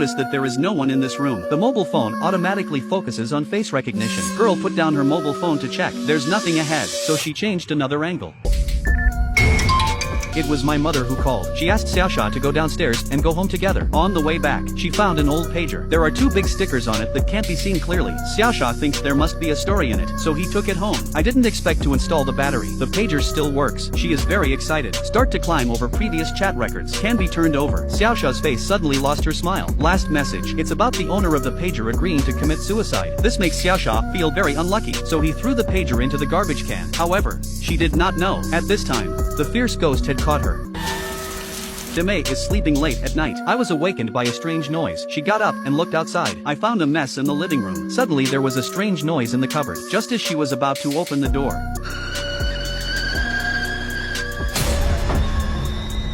notice that there is no one in this room. The mobile phone automatically focuses on face recognition. Girl put down her mobile phone to check. There's nothing ahead, so she changed another angle. It was my mother who called. She asked Xiaosha to go downstairs and go home together. On the way back, she found an old pager. There are two big stickers on it that can't be seen clearly. Xiaosha thinks there must be a story in it, so he took it home. I didn't expect to install the battery. The pager still works. She is very excited. Start to climb over previous chat records. Can be turned over. Xiaosha's face suddenly lost her smile. Last message. It's about the owner of the pager agreeing to commit suicide. This makes Xiaosha feel very unlucky, so he threw the pager into the garbage can. However, she did not know. At this time, the fierce ghost had caught her. Demei is sleeping late at night. I was awakened by a strange noise. She got up and looked outside. I found a mess in the living room. Suddenly there was a strange noise in the cupboard. Just as she was about to open the door,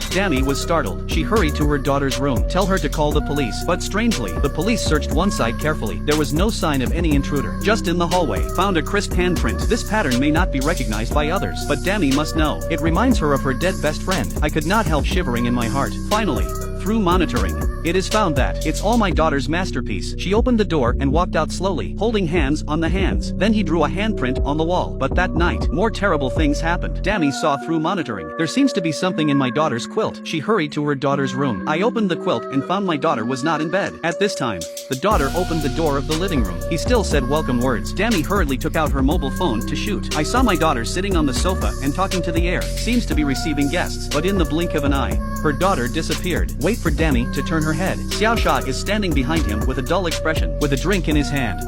Dami was startled. She hurried to her daughter's room. Tell her to call the police. But strangely, the police searched one side carefully. There was no sign of any intruder. Just in the hallway, found a crisp handprint. This pattern may not be recognized by others, but Dami must know. It reminds her of her dead best friend. I could not help shivering in my heart. Finally, through monitoring, it is found that it's all my daughter's masterpiece. She opened the door and walked out slowly, holding hands on the hands. Then he drew a handprint on the wall. But that night, more terrible things happened. Dami saw through monitoring. There seems to be something in my daughter's quilt. She hurried to her daughter's room. I opened the quilt and found my daughter was not in bed. At this time, the daughter opened the door of the living room. He still said welcome words. Dami hurriedly took out her mobile phone to shoot. I saw my daughter sitting on the sofa and talking to the air. Seems to be receiving guests. But in the blink of an eye, her daughter disappeared. Wait for Dami to turn her head. Xiaosha is standing behind him with a dull expression, with a drink in his hand.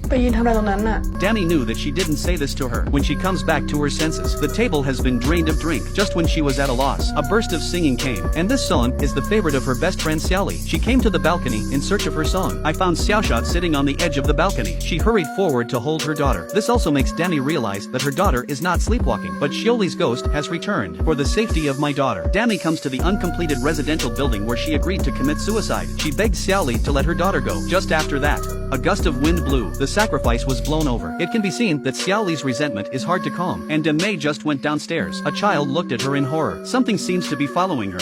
ไปยืนทำอะไรตรงนั้นน่ะ Dami knew that she didn't say this to her. When she comes back to her senses, the table has been drained of drink. Just when she was at a loss, a burst of singing came, and this song is the favorite of her best friend Xiaoli. She came to the balcony in search of her song. I found Xiaosha sitting on the edge of the balcony. She hurried forward to hold her daughter. This also makes Dami realize that her daughter is not sleepwalking, but Xiaoli's ghost has returned. For the safety of my daughter, Dami comes to the uncompleted residential building where she agreed to commit suicide. She begged Xiaoli to let her daughter go. Just after that, a gust of wind blew. The sacrifice was blown over. It can be seen that Xiaoli's resentment is hard to calm, and Demei just went downstairs. A child looked at her in horror. Something seems to be following her.